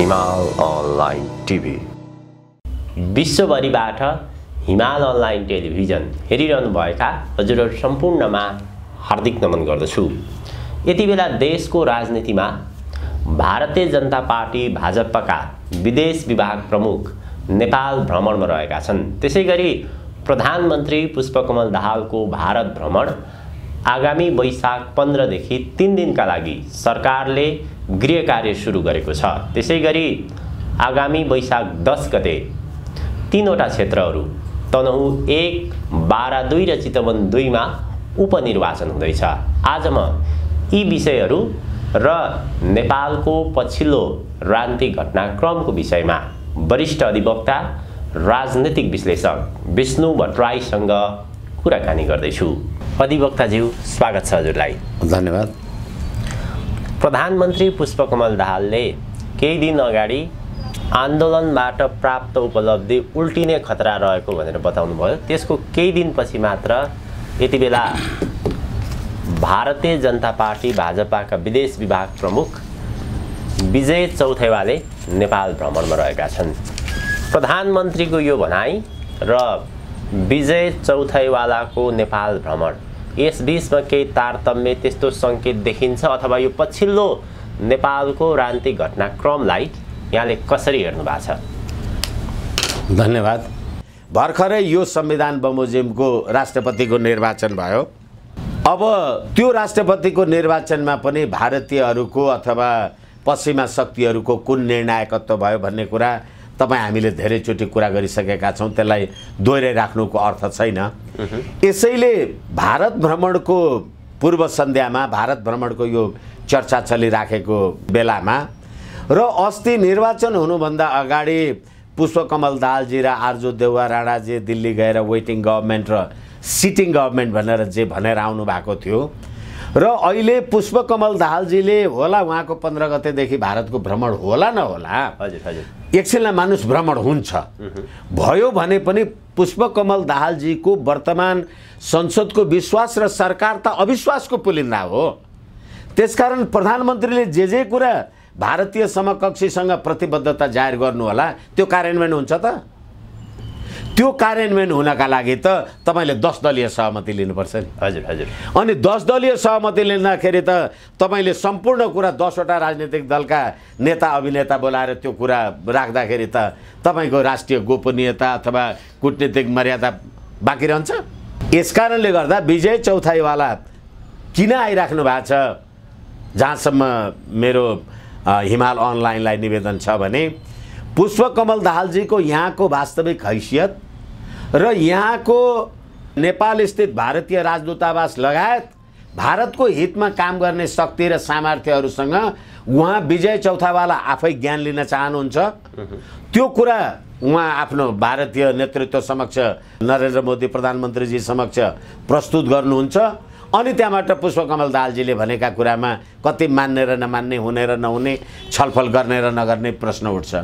हिमाल online TV. विश्वभरिबाट हिमाल online television हेरिरहनुभएका हजुरहरू सम्पूर्णमा हार्दिक नमन गर्दछु। यति बेला देशको राजनीतिमा भारतीय जनता पार्टी भाजपाका विदेश विभाग प्रमुख नेपाल भ्रमणमा रहेका छन्। त्यसैगरी प्रधानमन्त्री पुष्पकमल दाहालको भारत भ्रमण आगामी वैशाख 15 देखि 3 दिनका लागि सरकारले गृह कार्य सुरु गरेको छ। त्यसैगरी आगामी वैशाख 10 गते 3वटा क्षेत्रहरू तनहुँ 1, बारा 2 र चितवन 2 मा उपनिर्वाचन हुँदैछ। आज म यी विषयहरू र नेपालको पछिल्लो राजनीतिक घटनाक्रमको विषयमा वरिष्ठ अधिवक्ता राजनीतिक विश्लेषक विष्णु भट्टराईसँग कुराकानी गर्दैछु। अधिवक्ताज्यू, स्वागत छ हजुरलाई। धन्यवाद। प्रधानमन्त्री पुष्पकमल दाहालले केही दिन अगाडि आन्दोलनबाट प्राप्त उपलब्धि उल्टिने खतरा रहेको भनेर बताउनु भयो। त्यसको केही दिनपछि मात्र यति बेला भारतीय जनता पार्टी भाजपाका विदेश विभाग प्रमुख विजय चौथैवाले नेपाल भ्रमणमा रहेका छन्। प्रधानमन्त्रीको यो भनाई र विजय चौथैवालाको नेपाल भ्रमण, यस बीचमा केही तारतम्य त्यस्तो संकेत देखिन्छ अथवा यो पछिल्लो नेपालको राजनीतिक घटनाक्रमलाई यहाँले कसरी हेर्नु भएको छ? धन्यवाद। भर्खरै यो संविधान बमोजिमको राष्ट्रपतिको निर्वाचन भयो। अब त्यो राष्ट्रपतिको निर्वाचनमा पनि भारतीयहरूको अथवा पश्चिमा शक्तिहरूको कुन निर्णायकत्व भयो भन्ने कुरा हामीले धेरैचोटि कुरा गरिसकेका छौँ। त्यसलाई दोहोऱ्याइराख्नुको अर्थ छैन। यसैले भारत भ्रमणको पूर्व सन्ध्यामा भारत भ्रमणको यो चर्चा चलिराखेको बेलामा र अस्ति निर्वाचन हुनुभन्दा अगाडि पुष्पकमल दाहालजी र आर्जु देउवा राणाजी दिल्ली गएर वेटिङ गभर्मेन्ट र सिटिङ गभर्मेन्ट भनेर आउनु भएको थियो र अहिले पुष्पकमल दाहालजीले होला उहाँको 15 गतेदेखि भारतको भ्रमण होला नहोला, एकछिनलाई मानुष भ्रमण हुन्छ भयो भने पनि पुष्पकमल दाहालजीको वर्तमान संसदको विश्वास र सरकार त अविश्वासको पुलिन्दा हो। त्यसकारण प्रधानमन्त्रीले जे कुरा भारतीय समकक्षीसँग प्रतिबद्धता जाहेर गर्नु होला त्यो कार्यान्वयन हुन्छ त? त्यो कार्यान्वयन हुनका लागि त तपाईले 10 दलीय सहमति लिनुपर्छ नि। हजुर। अनि 10 दलीय सहमति लिँदाखेरि त तपाईले सम्पूर्ण कुरा 10 वटा राजनीतिक दलका नेता अभिनेता बोलाएर त्यो कुरा राख्दाखेरि त तपाईको राष्ट्रिय गोपनीयता अथवा कूटनीतिक मर्यादा बाँकी रहन्छ। यसकारणले गर्दा विजय चौथाईवाला किन आइराख्नु भएको छ, जहाँसम्म मेरो हिमाल अनलाइनलाई निवेदन छ भने पुष्पकमल दाहालजीको यहाँको वास्तविक हैसियत र यहाँको नेपाल स्थित भारतीय राजदूतावास लगायत भारतको हितमा काम गर्ने शक्ति र सामर्थ्यहरूसँग उहाँ विजय चौथाईवाला आफै ज्ञान लिन चाहनुहुन्छ। त्यो कुरा उहाँ आफ्नो भारतीय नेतृत्व समक्ष नरेन्द्र मोदी प्रधानमन्त्रीजी समक्ष प्रस्तुत गर्नुहुन्छ। अनि त्यहाँबाट पुष्पकमल दाहालजीले भनेका कुरामा कति मान्ने र नमान्ने, हुने र नहुने, छलफल गर्ने र नगर्ने प्रश्न उठ्छ।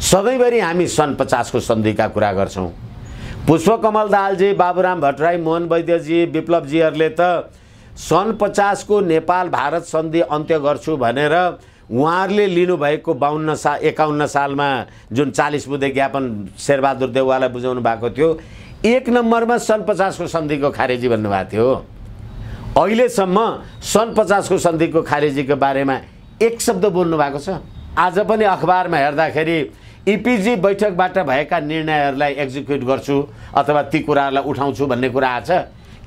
सधैँभरि हामी सन् 50 को सन्धिका कुरा गर्छौँ। पुष्पकमल दाहालजी, बाबुराम भट्टराई, मोहन वैद्यजी, विप्लवजीहरूले त सन् 50 को नेपाल भारत सन्धि अन्त्य गर्छु भनेर उहाँहरूले लिनुभएको 51 सालमा जुन 40 बुँदे ज्ञापन शेरबहादुर देउवालाई बुझाउनु भएको थियो, 1 नम्बरमा सन् 50 को सन्धिको खारेजी भन्नुभएको थियो। अहिलेसम्म सन् 50 को सन्धिको खारेजीको बारेमा एक शब्द बोल्नु भएको छ? आज पनि अखबारमा हेर्दाखेरि इपिजी बैठकबाट भएका निर्णयहरूलाई एक्जिक्युट गर्छु अथवा ती कुराहरूलाई उठाउँछु भन्ने कुरा आछ।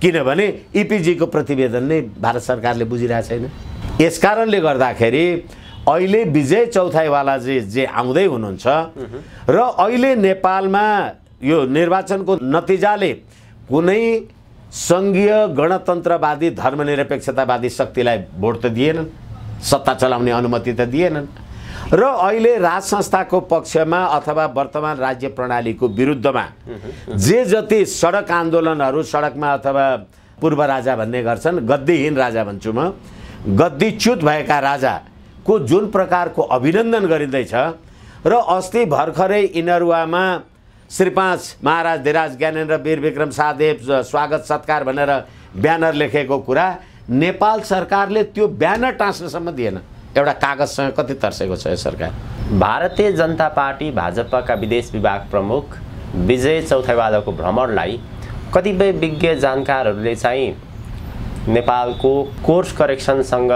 किनभने इपिजीको प्रतिवेदन नै भारत सरकारले बुझिरहेको छैन। यसकारणले गर्दाखेरि अहिले विजय चौथाईवालाजी जे आउँदै हुनुहुन्छ र अहिले नेपालमा यो निर्वाचनको नतिजाले कुनै सङ्घीय गणतन्त्रवादी धर्मनिरपेक्षतावादी शक्तिलाई भोट त दिएनन्, सत्ता चलाउने अनुमति त दिएनन् र अहिले राज संस्थाको पक्षमा अथवा वर्तमान राज्य प्रणालीको विरुद्धमा जे जति सडक आन्दोलनहरू, सडकमा अथवा पूर्व राजा भन्ने गर्छन्, गद्दीहीन राजा भन्छु म, गद्दीच्युत भएका राजाको जुन प्रकारको अभिनन्दन गरिँदैछ र अस्ति भर्खरै इनरुवामा श्री 5 महाराज धीराज ज्ञानेन्द्र वीर विक्रम शाहदेव स्वागत सत्कार भनेर ब्यानर लेखेको कुरा नेपाल सरकारले त्यो ब्यानर टाँस्नसम्म दिएन। एउटा कागजसँग कति तर्सेको छ यो सरकार? भारतीय जनता पार्टी भाजपाका विदेश विभाग प्रमुख विजय चौथाइवालाको भ्रमणलाई कतिपय विज्ञ जानकारहरूले चाहिँ नेपालको कोर्स करेक्सनसँग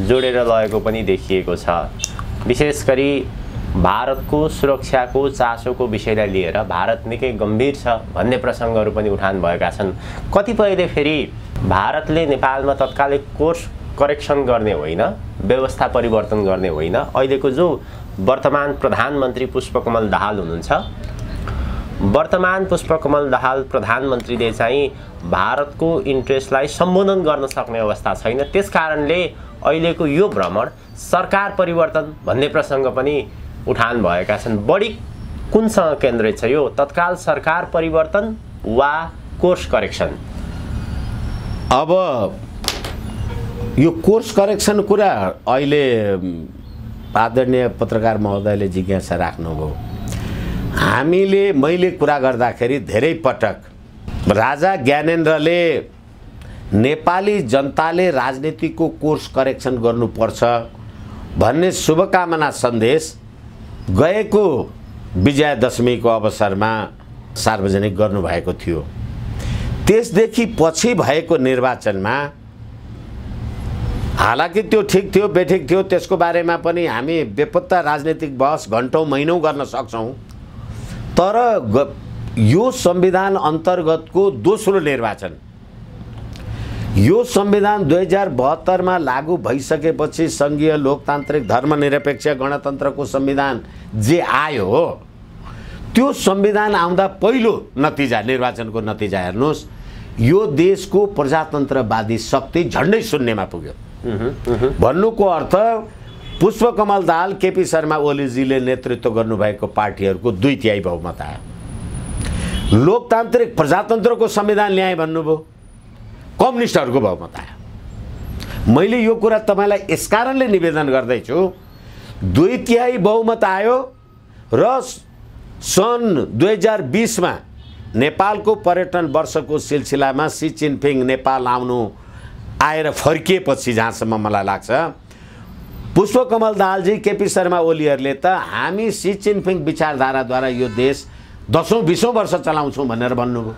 जोडेर लगेको पनि देखिएको छ। विशेष गरी भारतको सुरक्षाको चासोको विषयलाई लिएर भारत निकै गम्भीर छ भन्ने प्रसङ्गहरू पनि उठान भएका छन्। कतिपयले फेरि भारतले नेपालमा तत्कालिक कोर्स करेक्सन गर्ने होइन, व्यवस्था परिवर्तन गर्ने होइन, अहिलेको जो वर्तमान प्रधानमन्त्री पुष्पकमल दाहाल हुनुहुन्छ, वर्तमान पुष्पकमल दाहाल प्रधानमन्त्रीले चाहिँ भारतको इन्ट्रेस्टलाई सम्बोधन गर्न सक्ने अवस्था छैन। त्यसकारणले अहिलेको यो भ्रमण सरकार परिवर्तन भन्ने प्रसङ्ग पनि उठान भएका छन्। बढी कुनसँग केन्द्रित छ यो? तत्काल सरकार परिवर्तन वा कोर्स करेक्सन? अब यो कोर्स करेक्सन कुरा अहिले आदरणीय पत्रकार महोदयले जिज्ञासा राख्नुभयो। मैले कुरा गर्दाखेरि धेरै पटक राजा ज्ञानेन्द्रले नेपाली जनताले राजनीतिको कोर्स करेक्सन गर्नुपर्छ भन्ने शुभकामना सन्देश गएको विजयादशमीको अवसरमा सार्वजनिक गर्नुभएको थियो। त्यसदेखि पछि भएको निर्वाचनमा हालाकि त्यो ठिक थियो बेठिक थियो, त्यसको बारेमा पनि हामी बेपत्ता राजनीतिक बहस घन्टौँ महिनौँ गर्न सक्छौँ, तर यो संविधान अन्तर्गतको दोस्रो निर्वाचन, यो संविधान 2072 मा लागू भइसकेपछि संघीय लोकतान्त्रिक धर्मनिरपेक्ष गणतन्त्रको संविधान जे आयो हो, त्यो संविधान आउँदा पहिलो नतिजा, निर्वाचनको नतिजा हेर्नुहोस्, यो देशको प्रजातन्त्रवादी शक्ति झन्डै शून्यमा पुग्यो। भन्नुको अर्थ पुष्पकमल दाहाल, केपी शर्मा ओलीजीले नेतृत्व गर्नुभएको पार्टीहरूको 2/3 बहुमत आयो। लोकतान्त्रिक प्रजातन्त्रको संविधान ल्याए भन्नुभयो, कम्युनिस्टहरूको बहुमत आयो। मैले यो कुरा तपाईलाई यसकारणले निवेदन गर्दैछु, 2/3 बहुमत आयो र सन् 2020 मा नेपालको पर्यटन वर्षको सिलसिलामा सी जिनपिङ नेपाल आएर फर्किएपछि, जहाँसम्म मलाई लाग्छ, पुष्पकमल दाहालजी, केपी शर्मा ओलीहरूले त हामी सी जिनपिङ विचारधाराद्वारा यो देश 10औं-20औं वर्ष चलाउँछौँ भनेर भन्नुभयो।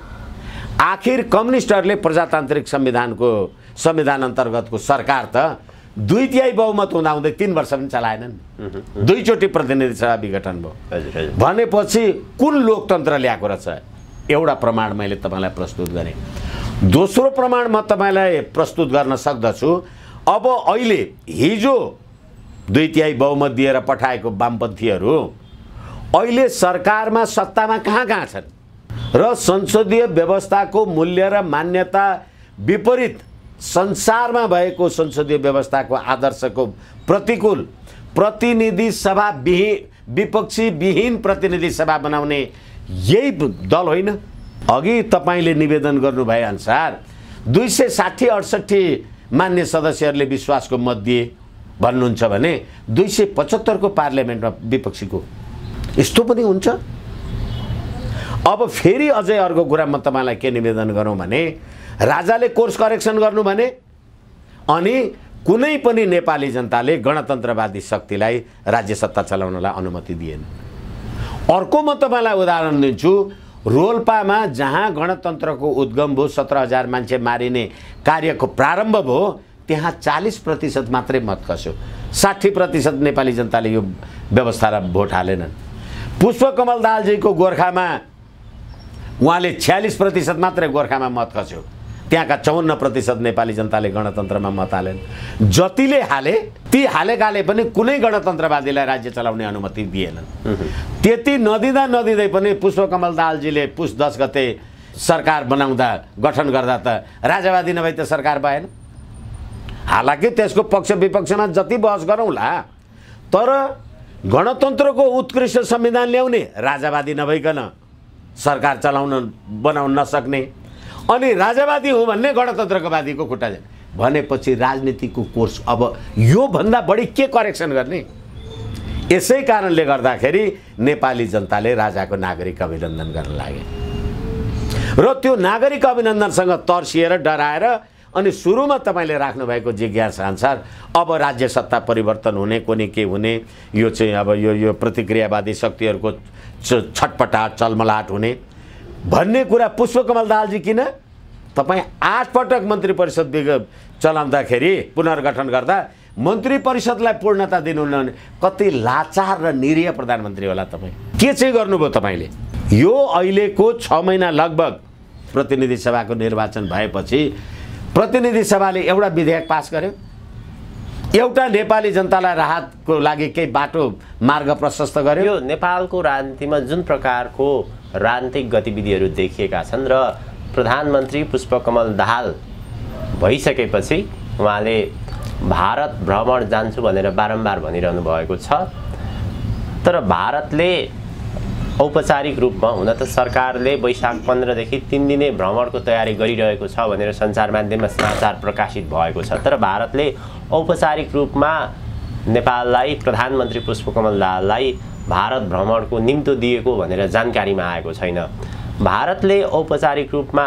आखिर कम्युनिस्टहरूले प्रजातान्त्रिक संविधान अन्तर्गतको सरकार त 2/3 बहुमत हुँदाहुँदै 3 वर्ष पनि चलाएनन्, 2 चोटि प्रतिनिधि सभा विघटन भयो। भनेपछि कुन लोकतन्त्र ल्याएको रहेछ? एउटा प्रमाण मैले तपाईँलाई प्रस्तुत गरेँ। दोस्रो प्रमाण म तपाईँलाई प्रस्तुत गर्न सक्दछु। अब अहिले हिजो 2/3 बहुमत दिएर पठाएको वामपन्थीहरू अहिले सरकारमा सत्तामा कहाँ छन् र संसदीय व्यवस्थाको मूल्य र मान्यता विपरीत संसारमा भएको संसदीय व्यवस्थाको आदर्शको प्रतिकूल प्रतिनिधि सभा विपक्षी विहीन प्रतिनिधि सभा बनाउने यही दल होइन? अघि तपाईँले निवेदन गर्नुभए अनुसार 260-68 मान्य सदस्यहरूले विश्वासको मत दिए भन्नुहुन्छ भने 275 को पार्लियामेन्टमा विपक्षीको यस्तो पनि हुन्छ? अब फेरि अझै अर्को कुरा म तपाईँलाई के निवेदन गरौँ भने, राजाले कोर्स करेक्सन गर्नु भने अनि कुनै पनि नेपाली जनताले गणतन्त्रवादी शक्तिलाई राज्य सत्ता चलाउनलाई अनुमति दिएन। अर्को म तपाईँलाई उदाहरण दिन्छु, रोल्पामा जहाँ गणतन्त्रको उद्गम भयो, 17,000 मान्छे मारिने कार्यको प्रारम्भ भयो, त्यहाँ 40% मात्रै मत खस्यो। 60% नेपाली जनताले यो व्यवस्थालाई भोट हालेनन्। पुष्पकमल दाहालजीको गोर्खामा उहाँले 46% मात्रै गोर्खामा मत खस्यो, त्यहाँका 54% नेपाली जनताले गणतन्त्रमा मत हालेन। जतिले हाले ती हालेकाले पनि कुनै गणतन्त्रवादीलाई राज्य चलाउने अनुमति दिएनन्। त्यति नदिँदै पनि पुष्पकमल दाहालजीले पुस 10 गते सरकार बनाउँदा, गठन गर्दा त राजावादी नभई त सरकार भएन। हालाकि त्यसको पक्ष विपक्षमा जति बहस गरौँला, तर गणतन्त्रको उत्कृष्ट संविधान ल्याउने राजावादी नभइकन सरकार बनाउन नसक्ने, अनि राजावादी हो भन्ने गणतन्त्रको वादीको खुट्टा भनेपछि राजनीतिको कोर्स अब यो भन्दा बढी के करेक्सन गर्ने? यसै कारणले गर्दाखेरि नेपाली जनताले राजाको नागरिक अभिनन्दन गर्न लागे र त्यो नागरिक अभिनन्दनसँग तर्सिएर डराएर अनि सुरुमा तपाईँले राख्नुभएको जिज्ञासा अनुसार अब राज्य सत्ता परिवर्तन हुने कुनै के हुने यो चाहिँ अब यो प्रतिक्रियावादी शक्तिहरूको छटपटाट चलमलाट हुने भन्ने कुरा पुष्पकमल दाहालजी किन तपाईँ 8 पटक मन्त्री परिषद चलाउँदाखेरि पुनर्गठन गर्दा मन्त्री परिषदलाई पूर्णता दिनुहुन्न भने कति लाचार र निरीह प्रधानमन्त्री होला तपाईँ। के चाहिँ गर्नुभयो तपाईँले? यो अहिलेको 6 महिना लगभग प्रतिनिधि सभाको निर्वाचन भएपछि प्रतिनिधि सभाले एउटा विधेयक पास गर्यो, एउटा नेपाली जनतालाई राहतको लागि केही बाटो मार्ग प्रशस्त गर्यो। यो नेपालको राजनीतिमा जुन प्रकारको राजनीतिक गतिविधिहरू देखिएका छन् र प्रधानमन्त्री पुष्पकमल दाहाल भइसकेपछि उहाँले भारत भ्रमण जान्छु भनेर बारम्बार भनिरहनु भएको छ। तर भारतले औपचारिक रूपमा हुन त सरकारले वैशाख 15 देखि 3 दिने भ्रमणको तयारी गरिरहेको छ भनेर सञ्चार माध्यममा समाचार प्रकाशित भएको छ। तर भारतले औपचारिक रूपमा नेपाललाई प्रधानमन्त्री पुष्पकमल दाहाललाई भारत भ्रमणको निम्तो दिएको भनेर जानकारीमा आएको छैन। भारतले औपचारिक रूपमा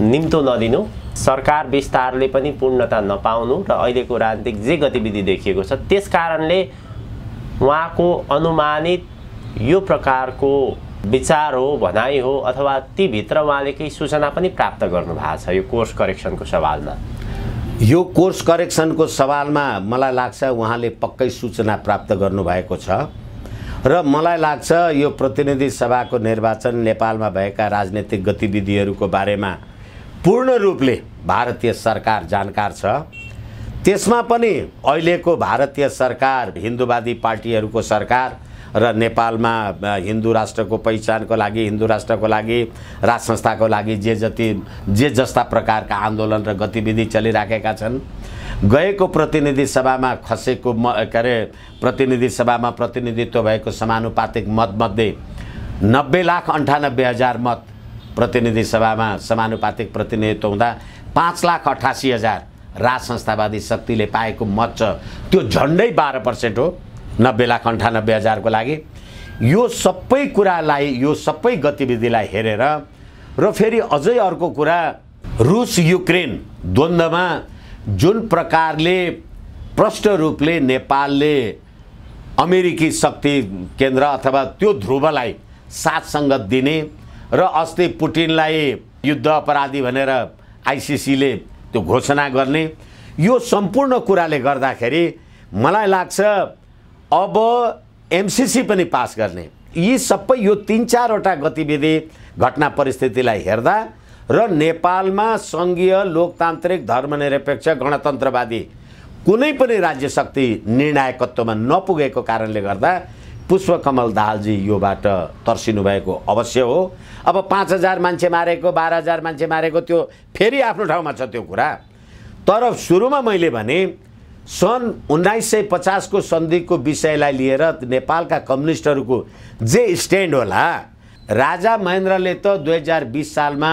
निम्तो नदिनु, सरकार विस्तारले पनि पूर्णता नपाउनु र अहिलेको राजनीतिक जे गतिविधि देखिएको छ त्यस कारणले उहाँको अनुमानित यो प्रकारको विचार हो, भनाइ हो, अथवा ती भित्र उहाँले केही सूचना पनि प्राप्त गर्नु भएको छ यो कोर्स करेक्सनको सवालमा। यो कोर्स करेक्सनको सवालमा मलाई लाग्छ उहाँले पक्कै सूचना प्राप्त गर्नुभएको छ र मलाई लाग्छ यो प्रतिनिधि सभाको निर्वाचन नेपालमा भएका राजनीतिक गतिविधिहरूको बारेमा पूर्ण रूपले भारतीय सरकार जानकार छ। त्यसमा पनि अहिलेको भारतीय सरकार हिन्दूवादी पार्टीहरूको सरकार र नेपालमा हिन्दू राष्ट्रको पहिचानको लागि, हिन्दू राष्ट्रको लागि, राज संस्थाको लागि जे जस्ता प्रकारका आन्दोलन र गतिविधि चलिराखेका छन्, गएको प्रतिनिधि सभामा खसेको प्रतिनिधि सभामा प्रतिनिधित्व भएको समानुपातिक मतमध्ये 90,98,000 मत प्रतिनिधि सभामा समानुपातिक प्रतिनिधित्व हुँदा 5,88,000 राज संस्थावादी शक्तिले पाएको मत छ। त्यो झन्डै 12% हो 90,98,000 को लागि। यो सबै कुरालाई, यो सबै गतिविधिलाई हेरेर र फेरि अझै अर्को कुरा, रुस युक्रेन द्वन्द्वमा जुन प्रकारले प्रष्ट रूपले नेपालले अमेरिकी शक्ति केन्द्र अथवा त्यो ध्रुवलाई साथ सङ्गत दिने र अस्ति पुटिनलाई युद्ध अपराधी भनेर आइसिसीले त्यो घोषणा गर्ने, यो सम्पूर्ण कुराले गर्दाखेरि मलाई लाग्छ अब एमसीसी पनि पास गर्ने, यी सबै यो 3-4 वटा गतिविधि घटना परिस्थितिलाई हेर्दा र नेपालमा सङ्घीय लोकतान्त्रिक धर्मनिरपेक्ष गणतन्त्रवादी कुनै पनि राज्य शक्ति निर्णायकत्वमा नपुगेको कारणले गर्दा पुष्पकमल दाहालजी योबाट तर्सिनु भएको अवश्य हो। अब 5,000 मान्छे मारेको, 12,000 मान्छे मारेको त्यो फेरि आफ्नो ठाउँमा छ त्यो कुरा। तर सुरुमा मैले भने सन् 1950 को सन्धिको विषयलाई लिएर नेपालका कम्युनिस्टहरूको जे स्ट्यान्ड होला, राजा महेन्द्रले त 2020 सालमा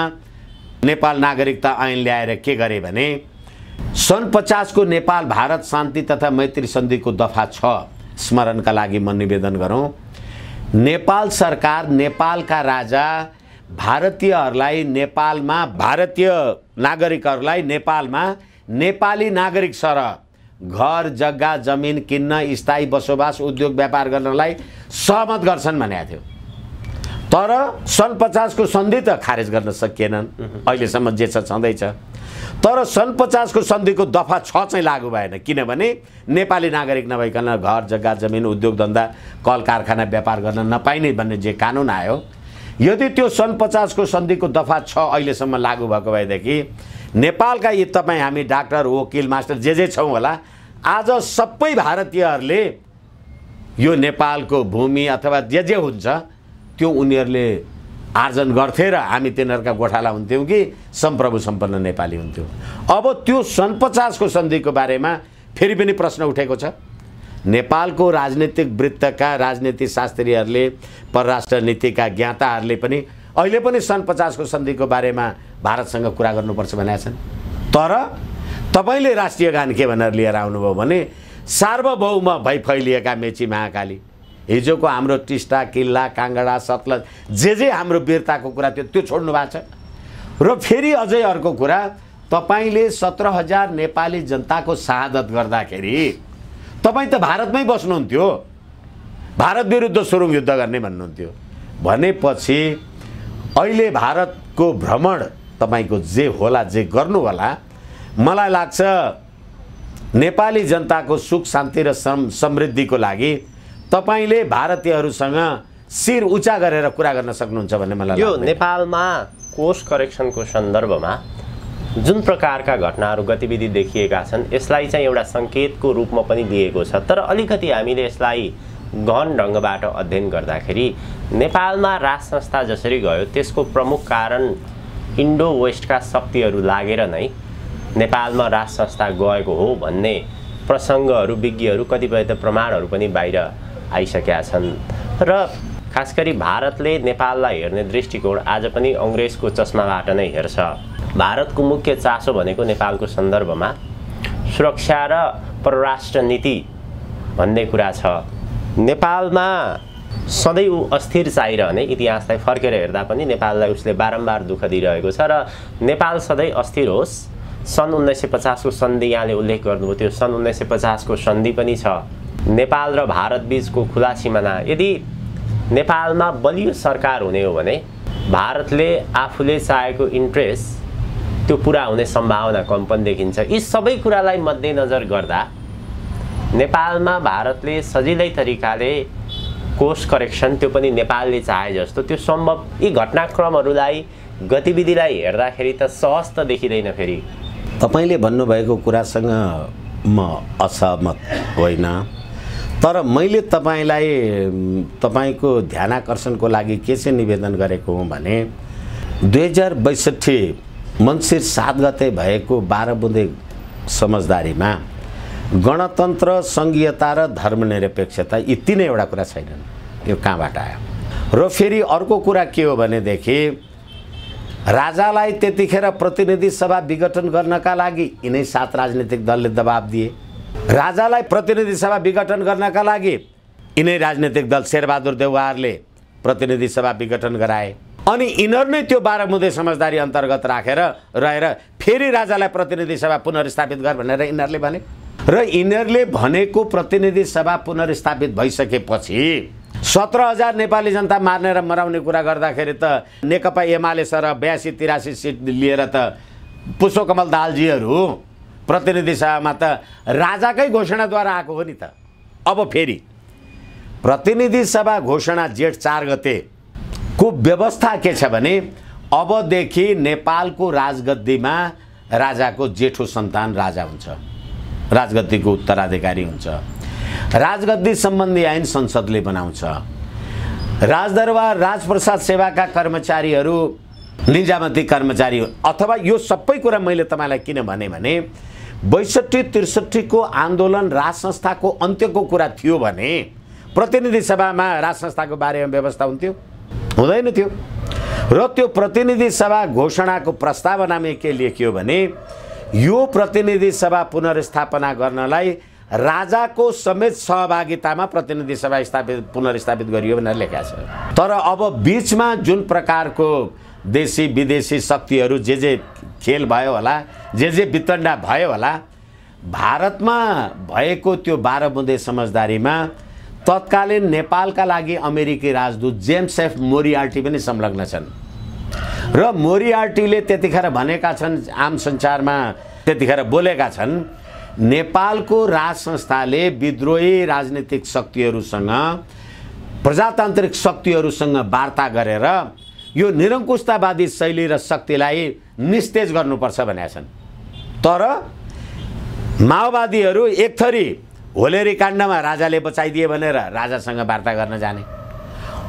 नेपाल नागरिकता ऐन ल्याएर के गरे भने सन् 50 को नेपाल भारत शान्ति तथा मैत्री सन्धिको दफा 6 स्मरणका लागि म निवेदन गरौँ। नेपाल सरकार, नेपालका राजा भारतीयहरूलाई नेपालमा, भारतीय नागरिकहरूलाई नेपालमा नेपाली नागरिक सरह घर जग्गा जमिन किन्न, स्थायी बसोबास, उद्योग व्यापार गर्नलाई सहमत गर्छन् भनेको थियो। तर सन् 50 को सन्धि त खारेज गर्न सकिएनन्, अहिलेसम्म जे छ छँदैछ। तर सन् 50 को सन्धिको दफा 6 चाहिँ लागू भएन, किनभने नेपाली नागरिक नभइकन घर जग्गा जमिन उद्योग धन्दा कल कारखाना व्यापार गर्न नपाइने भन्ने जे कानुन आयो, यदि त्यो सन् 50 को सन्धिको दफा 6 अहिलेसम्म लागू भएको भएदेखि नेपालका यी तपाईँ हामी डाक्टर, वकिल, मास्टर जे छौँ होला, आज सबै भारतीयहरूले यो नेपालको भूमि अथवा जे हुन्छ त्यो उनीहरूले आर्जन गर्थे र हामी तिनीहरूका गोठाला हुन्थ्यौँ कि सम्प्रभु सम्पन्न नेपाली हुन्थ्यौँ। अब त्यो सन् 50 को सन्धिको बारेमा फेरि पनि प्रश्न उठेको छ। नेपालको राजनीतिक वृत्तका राजनीति शास्त्रीहरूले, परराष्ट्र नीतिका ज्ञाताहरूले पनि अहिले पनि सन् 50 को सन्धिको बारेमा भारतसँग कुरा गर्नुपर्छ भनेका छन्। तर तपाईँले राष्ट्रिय गान के भनेर लिएर आउनुभयो भने सार्वभौम भई फैलिएका मेची महाकाली, हिजोको हाम्रो टिस्टा, किल्ला, काङ्गडा, सतलज जे हाम्रो वीरताको कुरा थियो त्यो छोड्नु भएको छ। र फेरि अझै अर्को कुरा, तपाईले 17,000 नेपाली जनताको शहादत गर्दाखेरि तपाई त भारतमै बस्नुहुन्थ्यो, भारत विरुद्ध सुरुङ युद्ध गर्ने भन्नुहुन्थ्यो भनेपछि अहिले भारतको भ्रमण तपाईको जे होला जे गर्नु होला, मलाई लाग्छ नेपाली जनताको सुख शान्ति र समृद्धिको लागि तपाईले भारतीयहरूसँग शिर उच्चा गरेर कुरा गर्न सक्नुहुन्छ भन्ने मलाई लाग्छ। यो नेपालमा कोर्स करेक्सनको सन्दर्भमा जुन प्रकारका घटनाहरू गतिविधि देखिएका छन् यसलाई चाहिँ एउटा सङ्केतको रूपमा पनि लिएको छ। तर अलिकति हामीले यसलाई गहन ढङ्गबाट अध्ययन गर्दाखेरि नेपालमा राज संस्था जसरी गयो त्यसको प्रमुख कारण इन्डो वेस्टका शक्तिहरू लागेर नै नेपालमा राज संस्था गएको हो भन्ने प्रसङ्गहरू विज्ञहरू कतिपय त प्रमाणहरू पनि बाहिर आइसकेका छन्। र खास गरी भारतले नेपाललाई हेर्ने दृष्टिकोण आज पनि अङ्ग्रेजको चस्माबाट नै हेर्छ। भारतको मुख्य चासो भनेको नेपालको सन्दर्भमा सुरक्षा र परराष्ट्र नीति भन्ने कुरा छ। नेपालमा सधैँ ऊ अस्थिर चाहिरहने, इतिहासलाई फर्केर हेर्दा पनि नेपाललाई उसले बारम्बार दुःख दिइरहेको छ र नेपाल सधैँ अस्थिर होस्। सन् 1950 को सन्धि यहाँले उल्लेख गर्नुभयो, त्यो सन् 1950 को सन्धि पनि छ। नेपाल र भारत बीचको खुला सिमाना, यदि नेपालमा बलियो सरकार हुने हो भने भारतले आफूले चाहेको इन्ट्रेस्ट त्यो पुरा हुने सम्भावना कम पनि देखिन्छ। यी सबै कुरालाई मध्यनजर गर्दा नेपालमा भारतले सजिलै तरिकाले कोर्स करेक्सन, त्यो पनि नेपालले चाहे जस्तो त्यो सम्भव, यी घटनाक्रमहरूलाई गतिविधिलाई हेर्दाखेरि त सहज त देखिँदैन। फेरि तपाईले भन्नुभएको कुरासँग म असहमत होइन, तर मैले तपाईलाई तपाईको ध्यानाकर्षणको लागि के चाहिँ निवेदन गरेको हुँ भने 2062 मङ्सिर 7 गते भएको 12 बुँदे समझदारीमा गणतन्त्र, संघीयता र धर्मनिरपेक्षता यी तीनैवटा कुरा छैनन्। यो कहाँबाट आयो? र फेरि अर्को कुरा के हो भनेदेखि राजालाई त्यतिखेर प्रतिनिधि सभा विघटन गर्नका लागि यिनै 7 राजनीतिक दलले दबाब दिए। राजालाई प्रतिनिधि सभा विघटन गर्नका लागि यिनै राजनीतिक दल शेरबहादुर देउवारले प्रतिनिधि सभा विघटन गराए। अनि यिनीहरू नै त्यो 12 बुँदे समझदारी अन्तर्गत राखेर रहेर फेरि राजालाई प्रतिनिधि सभा पुनर्स्थापित गर भनेर यिनीहरूले भने। र यिनीहरूले भनेको प्रतिनिधि सभा पुनर्स्थापित भइसकेपछि 17,000 नेपाली जनता मार्ने र मराउने कुरा गर्दाखेरि त नेकपा एमाले सर 82-83 सिट लिएर त पुष्पकमल दाहालजीहरू प्रतिनिधि सभामा त राजाकै घोषणाद्वारा आएको हो नि त। अब फेरि प्रतिनिधि सभा घोषणा जेठ 4 गते को व्यवस्था के छ भने अबदेखि नेपालको राजगद्दीमा राजाको जेठो सन्तान राजा हुन्छ, राजगद्दीको उत्तराधिकारी हुन्छ। राजगद्दी सम्बन्धी ऐन संसदले बनाउँछ। राजदरबार, राजप्रसाद सेवाका कर्मचारीहरू निजामती कर्मचारी अथवा यो सबै कुरा मैले तपाईलाई किन भने 62-63 को आन्दोलन राज संस्थाको अन्त्यको कुरा थियो भने प्रतिनिधि सभामा राज संस्थाको बारेमा व्यवस्था हुन्थ्यो? हुँदैन थियो। र त्यो प्रतिनिधि सभा घोषणाको प्रस्तावनामा के लेखियो भने यो प्रतिनिधि सभा पुनर्स्थापना गर्नलाई राजाको समेत सहभागितामा प्रतिनिधि सभा पुनर्स्थापित गरियो भनेर लेखेको छ। तर अब बीचमा जुन प्रकारको देशी विदेशी शक्तिहरू जे खेल भयो होला, जे वितण्डा भयो होला, भारतमा भएको त्यो 12 बुँदे समझदारीमा तत्कालीन नेपालका लागि अमेरिकी राजदूत जेम्स एफ मोरियार्टी पनि संलग्न छन्। र मोरियार्टीले त्यतिखेर भनेका छन्, आम सञ्चारमा त्यतिखेर बोलेका छन्, नेपालको राज संस्थाले विद्रोही राजनीतिक शक्तिहरूसँग, प्रजातान्त्रिक शक्तिहरूसँग वार्ता गरेर यो निरङ्कुशतावादी शैली र शक्तिलाई निस्तेज गर्नुपर्छ भनेका छन्। तर माओवादीहरू एक थरी होलेरी काण्डमा राजाले बचाइदिए भनेर राजासँग वार्ता गर्न जाने।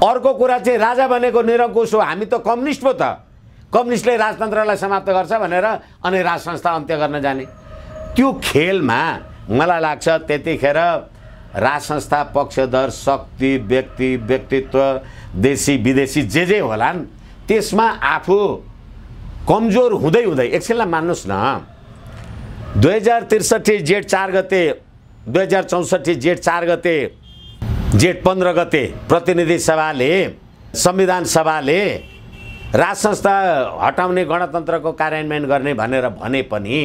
अर्को कुरा चाहिँ राजा भनेको निरङ्कुश हो, हामी त कम्युनिस्ट पो त, कम्युनिस्टले राजतन्त्रलाई समाप्त गर्छ भनेर अनि राज संस्था अन्त्य गर्न जाने। त्यो खेलमा मलाई लाग्छ त्यतिखेर राज संस्था पक्षधर शक्ति, व्यक्तित्व, देशी विदेशी जे होलान् त्यसमा आफू कमजोर हुँदै एकछिनलाई मान्नुस् न, 2063 जेठ 4 गते, 2064 जेठ 4 गते, जेठ 15 गते प्रतिनिधि सभाले, संविधान सभाले राज संस्था हटाउने गणतन्त्रको कार्यान्वयन गर्ने भनेर भने पनि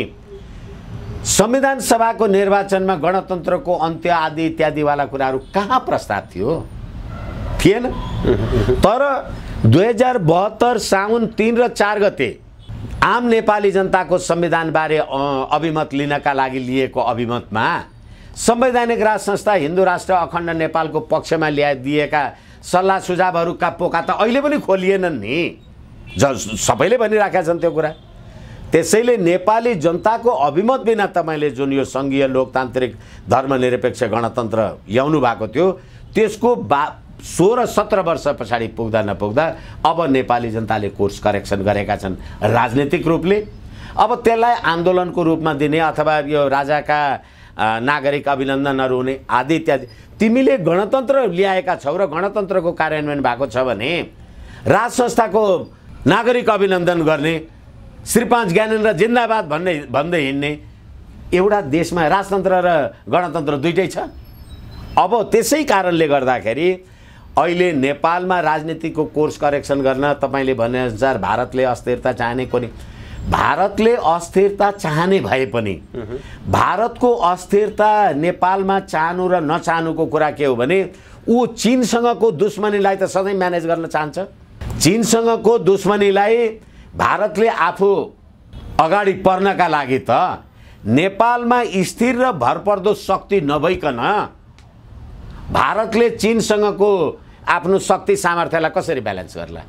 संविधान सभाको निर्वाचनमा गणतन्त्रको अन्त्य आदि इत्यादिवाला कुराहरू कहाँ प्रस्ताव थिएन। तर 2072 साउन 3 र 4 गते आम नेपाली जनताको संविधानबारे अभिमत लिनका लागि लिएको अभिमतमा संवैधानिक राज संस्था हिन्दू राष्ट्र अखण्ड नेपालको पक्षमा दिएका सल्लाह सुझावहरूका पोका त अहिले पनि खोलिएनन् नि, सबैले भनिराखेका छन् त्यो कुरा। त्यसैले नेपाली जनताको अभिमत बिना तपाईले जुन यो संघीय लोकतान्त्रिक धर्मनिरपेक्ष गणतन्त्र ल्याउनु भएको थियो त्यसको 16-17 वर्ष पछाडि पुग्दा नपुग्दा अब नेपाली जनताले कोर्स करेक्सन गरेका छन् राजनीतिक रूपले। अब त्यसलाई आन्दोलनको रूपमा दिने अथवा यो राजाका नागरिक अभिनन्दनहरू हुने आदि इत्यादि, तिमीले गणतन्त्र ल्याएका छौ र गणतन्त्रको कार्यान्वयन भएको छ भने राज संस्थाको नागरिक अभिनन्दन गर्ने, श्री 5 ज्ञानेन्द्र जिन्दाबाद भन्दै हिँड्ने एउटा देशमा राजतन्त्र र गणतन्त्र दुइटै छ। अब त्यसै कारणले गर्दाखेरि अहिले नेपालमा राजनीतिको कोर्स करेक्सन गर्न तपाईले भनेअनुसार भारतले अस्थिरता चाहने कोनी, भारतले अस्थिरता चाहने भए पनि भारतको अस्थिरता नेपालमा चाहनु र नचाहनुको कुरा के हो भने ऊ चीनसँगको दुश्मनीलाई त सधैँ म्यानेज गर्न चाहन्छ। चीनसँगको दुश्मनीलाई भारतले आफू अगाडि पर्नका लागि त नेपालमा स्थिर र भरपर्दो शक्ति नभइकन भारतले चीनसँगको आफ्नो शक्ति सामर्थ्यलाई कसरी ब्यालेन्स गर्ला।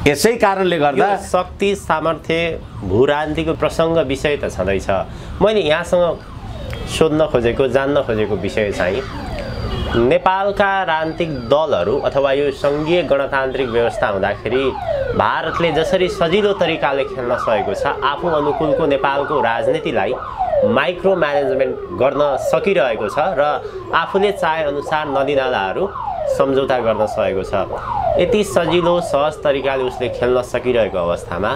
यसै कारणले गर्दा शक्ति सामर्थ्य भूराजनीतिको प्रसङ्ग विषय त छँदैछ। मैले यहाँसँग सोध्न खोजेको जान्न खोजेको विषय चाहिँ नेपालका राजनीतिक दलहरू अथवा यो संघीय गणतान्त्रिक व्यवस्था हुँदाखेरि भारतले जसरी सजिलो तरिकाले खेल्न सकेको छ, आफू अनुकूलको नेपालको राजनीतिलाई माइक्रो म्यानेजमेन्ट गर्न सकिरहेको छ र आफूले चाहे अनुसार नदीनालाहरू सम्झौता गर्न सकेको छ, यति सजिलो सहज तरिकाले उसले खेल्न सकिरहेको अवस्थामा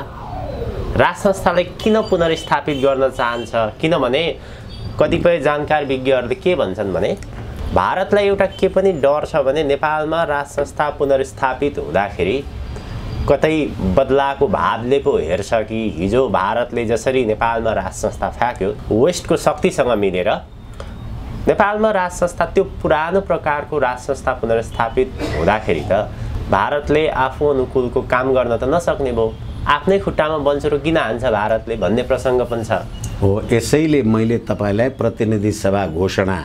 राज संस्थालाई किन पुनर्स्थापित गर्न चाहन्छ? किनभने कतिपय जानकार विज्ञहरूले के भन्छन् भने भारतलाई एउटा के पनि डर छ भने नेपालमा राज संस्था पुनर्स्थापित हुँदाखेरि कतै बदलाको भावले पो हेर्छ कि हिजो भारतले जसरी नेपालमा राज संस्था फ्याक्यो वेस्टको शक्तिसँग मिलेर नेपालमा राज संस्था त्यो पुरानो प्रकारको राज संस्था पुनर्स्थापित हुँदाखेरि त भारतले आफू अनुकूलको काम गर्न त नसक्ने भयो, आफ्नै खुट्टामा बन्चरो किन हान्छ भारतले भन्ने प्रसङ्ग पनि छ। हो, यसैले मैले तपाईलाई प्रतिनिधि सभा घोषणा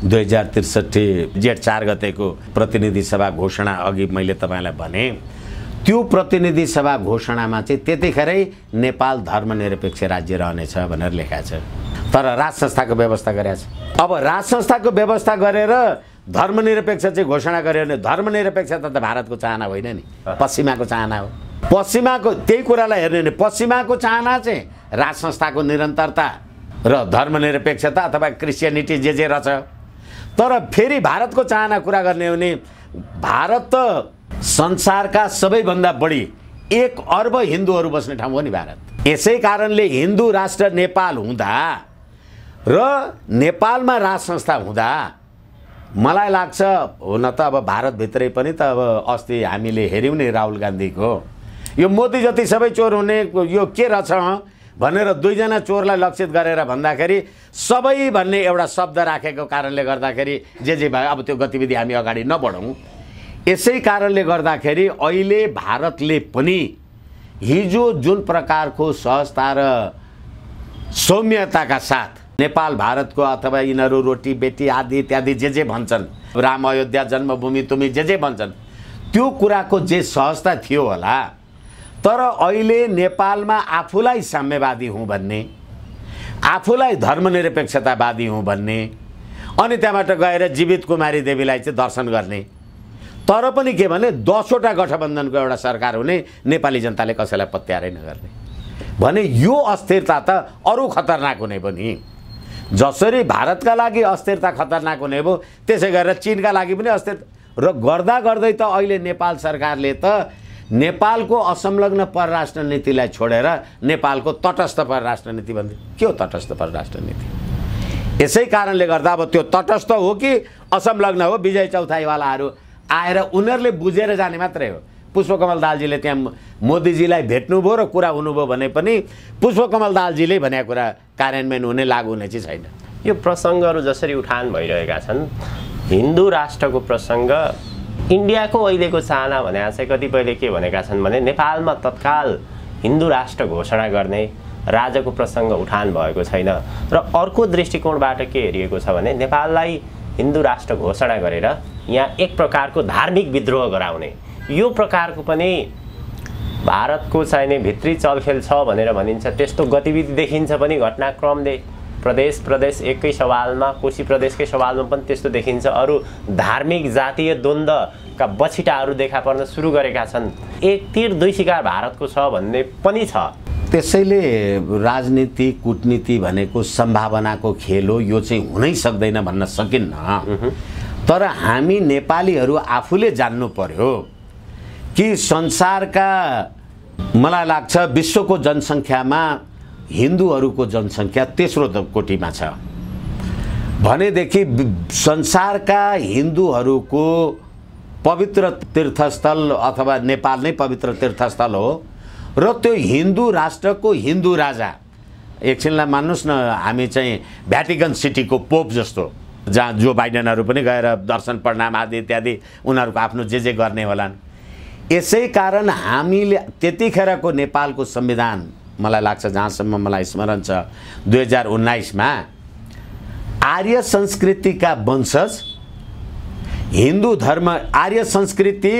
2063 जेठ 4 गतेको प्रतिनिधि सभा घोषणा अघि मैले तपाईलाई भने त्यो प्रतिनिधि सभा घोषणामा चाहिँ त्यतिखेरै नेपाल धर्मनिरपेक्ष राज्य रहनेछ भनेर लेखा छ, तर राज संस्थाको व्यवस्था गरेको छ। अब राज संस्थाको व्यवस्था गरेर धर्मनिरपेक्ष चाहिँ घोषणा गर्यो भने धर्मनिरपेक्षता त भारतको चाहना होइन नि, पश्चिमाको चाहना हो। पश्चिमाको त्यही कुरालाई हेर्ने भने पश्चिमाको चाहना चाहिँ राज संस्थाको निरन्तरता र धर्मनिरपेक्षता अथवा क्रिस्चियनिटी जे रहेछ। तर फेरि भारतको चाहना कुरा गर्ने हो भने भारत त संसारका सबैभन्दा बढी 1 अर्ब हिन्दूहरू बस्ने ठाउँ हो नि भारत। यसै कारणले हिन्दू राष्ट्र नेपाल हुँदा र नेपालमा राज संस्था हुँदा मलाई लाग्छ हुन त अब भारतभित्रै पनि त अब अस्ति हामीले हेऱ्यौँ नि राहुल गान्धीको यो मोदी जति सबै चोर हुने यो के रहेछ भनेर 2 जना चोरलाई लक्षित गरेर भन्दाखेरि सबै भन्ने एउटा शब्द राखेको कारणले गर्दाखेरि जे भयो अब त्यो गतिविधि हामी अगाडि नबढौँ। यसै कारणले गर्दाखेरि अहिले भारतले पनि हिजो जुन प्रकारको सहजता र सौम्यताका साथ नेपाल भारतको अथवा यिनीहरू रोटी बेटी आदि इत्यादि जे भन्छन्, राम अयोध्या जन्मभूमि तुमी जे भन्छन्, त्यो कुराको जे सहजता थियो होला, तर अहिले नेपालमा आफूलाई साम्यवादी हुँ भन्ने, आफूलाई धर्मनिरपेक्षतावादी हुँ भन्ने, अनि त्यहाँबाट गएर जीवित कुमारी देवीलाई चाहिँ दर्शन गर्ने, तर पनि के भने 10 वटा गठबन्धनको एउटा सरकार हुने नेपाली जनताले कसैलाई पत्यारै नगर्ने भने यो अस्थिरता त अरू खतरनाक हुने पनि। जसरी भारतका लागि अस्थिरता खतरनाक हुने भयो त्यसै गरेर चीनका लागि पनि अस्थिरता र गर्दा गर्दै त अहिले नेपाल सरकारले त नेपालको असंलग्न परराष्ट्र नीतिलाई छोडेर नेपालको तटस्थ परराष्ट्र नीति भन्दै के हो तटस्थ परराष्ट्र नीति? यसै कारणले गर्दा अब त्यो तटस्थ हो कि असंलग्न हो विजय चौथाईवालाहरू आएर उनीहरूले बुझेर जाने मात्रै हो। पुष्पकमल दालजीले त्यहाँ मोदीजीलाई भेट्नुभयो र कुरा हुनुभयो भने पनि पुष्पकमल दाहालजीले भनेको कुरा कार्यान्वयन हुने लागू हुने चाहिँ छैन। यो प्रसङ्गहरू जसरी उठान भइरहेका छन्, हिन्दू राष्ट्रको प्रसङ्ग, इन्डियाको अहिलेको चाहना भने चाहिँ कतिपयले के भनेका छन् भने नेपालमा तत्काल हिन्दू राष्ट्र घोषणा गर्ने राजाको प्रसङ्ग उठान भएको छैन र अर्को दृष्टिकोणबाट के हेरिएको छ भने नेपाललाई हिन्दू राष्ट्र घोषणा गरेर यहाँ एक प्रकारको धार्मिक विद्रोह गराउने, यो प्रकारको पनि भारतको चाहिने भित्री चलखेल छ भनेर भनिन्छ। त्यस्तो गतिविधि देखिन्छ पनि घटनाक्रमले प्रदेश एकै सवालमा, कोशी प्रदेशकै सवालमा पनि त्यस्तो देखिन्छ। अरू धार्मिक जातीय द्वन्द्वका बछिटाहरू देखा पर्न सुरु गरेका छन्। एक तीर दुई शिकार भारतको छ भन्ने पनि छ। त्यसैले राजनीति कूटनीति भनेको सम्भावनाको खेल हो, यो चाहिँ हुनै सक्दैन भन्न सकिन्न। तर हामी नेपालीहरू आफूले जान्नु पर्यो कि संसारका, मलाई लाग्छ विश्वको जनसङ्ख्यामा हिन्दूहरूको जनसङ्ख्या तेस्रो कोटीमा छ भनेदेखि संसारका हिन्दूहरूको पवित्र तीर्थस्थल अथवा नेपाल नै पवित्र तीर्थस्थल हो र त्यो हिन्दू राष्ट्रको हिन्दू राजा, एकछिनलाई मान्नुहोस् न, हामी चाहिँ भ्याटिकन सिटीको पोप जस्तो, जहाँ जो बाइडेनहरू पनि गएर दर्शन प्रणाम आदि इत्यादि उनीहरूको आफ्नो जे गर्ने होलान्। यसै कारण हामीले त्यतिखेरको नेपालको संविधान, मलाई लाग्छ जहाँसम्म मलाई स्मरण छ 2019 मा आर्य संस्कृतिका वंशज हिन्दू धर्म, आर्य संस्कृति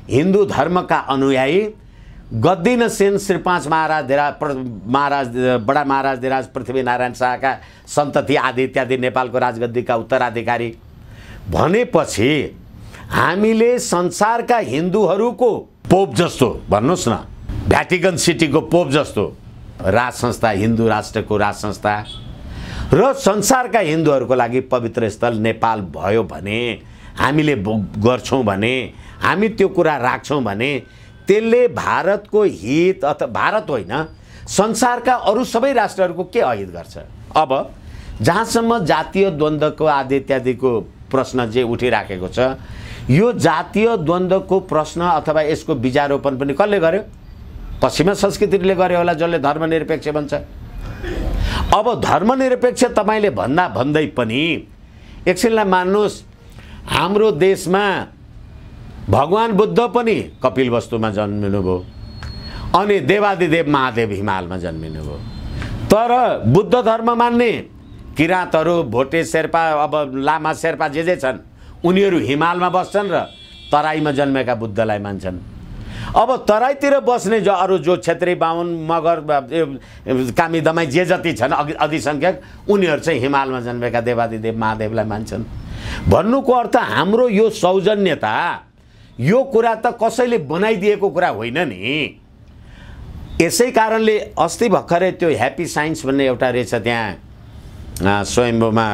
हिन्दू धर्मका अनुयायी गद्दी सेन श्री 5 महाराज बडा महाराज धिराज पृथ्वीनारायण शाहका सन्तति आदि इत्यादि नेपालको राजगद्दीका उत्तराधिकारी भनेपछि हामीले संसारका हिन्दूहरूको पोप जस्तो, भन्नुहोस् न भ्याटिकन सिटीको पोप जस्तो राज संस्था, हिन्दू राष्ट्रको राज संस्था र संसारका हिन्दूहरूको लागि पवित्र स्थल नेपाल भयो भने, हामीले गर्छौँ भने, हामी त्यो कुरा राख्छौँ भने त्यसले भारतको हित अथवा भारत होइन संसारका अरू सबै राष्ट्रहरूको के अहित गर्छ। अब जहाँसम्म जातीय द्वन्द्वको आदि इत्यादिको प्रश्न जे उठिराखेको छ, यो जातीय द्वन्द्वको प्रश्न अथवा यसको बीजारोपण पनि कसले गर्यो? पश्चिमा संस्कृतिले गर्यो होला, जसले धर्मनिरपेक्ष भन्छ। अब धर्मनिरपेक्ष तपाईँले भन्दै पनि एकछिनलाई मान्नुहोस्, हाम्रो देशमा भगवान बुद्ध पनि कपिलवस्तुमा जन्मिनुभयो अनि देवादिदेव महादेव हिमालमा जन्मिनुभयो। तर बुद्ध धर्म मान्ने किराँतहरू, भोटे शेर्पा, अब लामा शेर्पा जे छन् उनीहरू हिमालमा बस्छन् र तराईमा जन्मेका बुद्धलाई मान्छन्। अब तराईतिर बस्ने अरू जो क्षेत्री बाहुन मगर कामी दमाई जे जति छन् अधिसङ्ख्यक, उनीहरू चाहिँ हिमालमा जन्मेका देवादिदेव महादेवलाई मान्छन्। भन्नुको अर्थ हाम्रो यो सौजन्यता, यो कुरा त कसैले बनाइदिएको कुरा होइन नि। यसै कारणले अस्ति भर्खरै त्यो ह्याप्पी साइन्स भन्ने एउटा रहेछ, त्यहाँ स्वयम्भूमा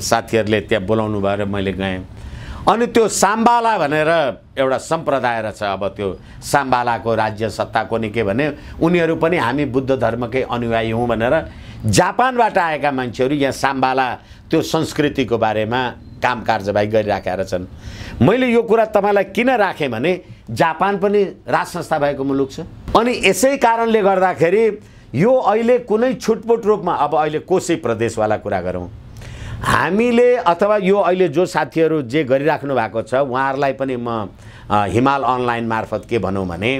साथीहरूले त्यहाँ बोलाउनु भएर मैले गएँ। अनि त्यो साम्बाला भनेर एउटा सम्प्रदाय रहेछ। अब त्यो साम्बालाको राज्य सत्ताको नि के भने उनीहरू पनि हामी बुद्ध धर्मकै अनुयायी हौँ भनेर जापानबाट आएका मान्छेहरू यहाँ साम्बाला त्यो संस्कृतिको बारेमा काम कारबाही गरिराखेका रहेछन्। मैले यो कुरा तपाईँलाई किन राखेँ भने जापान पनि राज संस्था भएको मुलुक छ। अनि यसै कारणले गर्दाखेरि यो अहिले कुनै छुटपुट रूपमा, अब अहिले कोशी प्रदेशवाला कुरा गरौँ हामीले, अथवा यो अहिले जो साथीहरू जे गरिराख्नु भएको छ उहाँहरूलाई पनि म हिमाल अनलाइन मार्फत के भनौँ भने,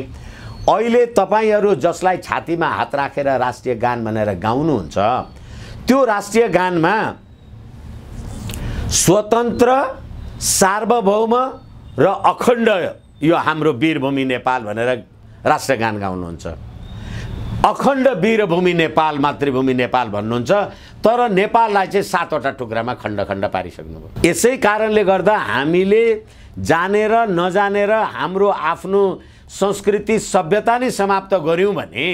अहिले तपाईँहरू जसलाई छातीमा हात राखेर राष्ट्रिय गान भनेर गाउनुहुन्छ, त्यो राष्ट्रिय गानमा स्वतन्त्र, सार्वभौम र अखण्ड यो हाम्रो वीरभूमि नेपाल भनेर राष्ट्रिय गान गाउनुहुन्छ। अखण्ड वीरभूमि नेपाल, मातृभूमि नेपाल भन्नुहुन्छ, तर नेपाललाई चाहिँ 7 वटा टुक्रामा खण्ड खण्ड पारिसक्नुभयो। यसै कारणले गर्दा हामीले जानेर नजानेर हाम्रो आफ्नो संस्कृति सभ्यता नै समाप्त गऱ्यौँ भने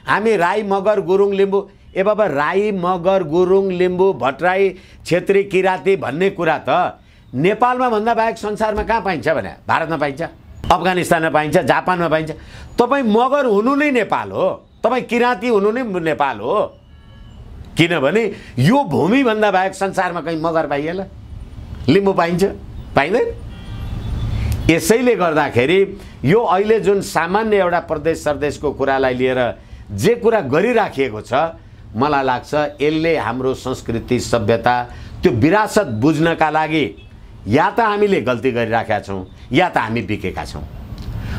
हामी राई मगर गुरुङ लिम्बू, ए बाबा राई मगर गुरुङ लिम्बू भट्टराई छेत्री किराँती भन्ने कुरा त नेपालमा भन्दा बाहेक संसारमा कहाँ पाइन्छ भने? भारतमा पाइन्छ, अफगानिस्तानमा पाइन्छ, जापानमा पाइन्छ। तपाईँ मगर हुनु नै नेपाल हो, तपाईँ किराँती हुनु नै नेपाल हो। किनभने यो भूमिभन्दा बाहेक संसारमा कहीँ मगर पाइएला? लिम्बू पाइन्छ? पाइँदैन। यसैले गर्दाखेरि यो अहिले जुन सामान्य एउटा प्रदेश सरदेशको कुरालाई लिएर जे कुरा गरिराखिएको छ, मलाई लाग्छ यसले हाम्रो संस्कृति सभ्यता त्यो विरासत बुझ्नका लागि या त हामीले गल्ती गरिराखेका छौँ या त हामी बिकेका छौँ।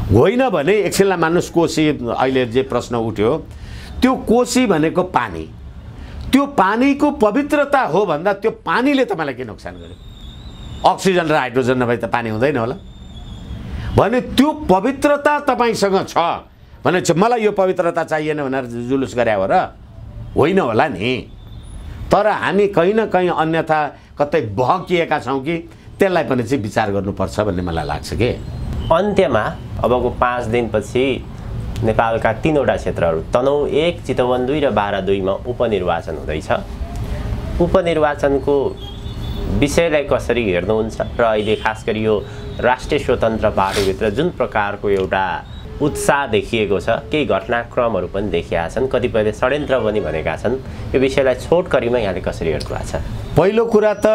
होइन भने एकछिनलाई मान्नुहोस्, कोशी अहिले जे प्रश्न उठ्यो, त्यो कोशी भनेको पानी, त्यो पानीको पवित्रता हो भन्दा त्यो पानीले तपाईँलाई के नोक्सान गर्यो? अक्सिजन र हाइड्रोजन नभए त पानी हुँदैन होला। भने त्यो पवित्रता तपाईँसँग छ भने मलाई यो पवित्रता चाहिएन भनेर जुलुस गरे हो र? होइन होला नि। तर हामी कहीँ न कहीँ अन्यथा कतै बहकिएका छौँ कि त्यसलाई पनि चाहिँ विचार गर्नुपर्छ भन्ने मलाई लाग्छ कि। अन्त्यमा अबको 5 दिनपछि नेपालका 3वटा क्षेत्रहरू तनहुँ 1, चितवन 2 र बारा 2 मा उपनिर्वाचन हुँदैछ। उपनिर्वाचनको विषयलाई कसरी हेर्नुहुन्छ र अहिले खास गरी यो राष्ट्रिय स्वतन्त्र पार्टीभित्र जुन प्रकारको एउटा उत्साह देखिएको छ, केही घटनाक्रमहरू पनि देखिएका छन्, कतिपयले षड्यन्त्र पनि भनेका छन्, यो विषयलाई छोटकरीमा यहाँले कसरी हेर्नु भएको छ? पहिलो कुरा त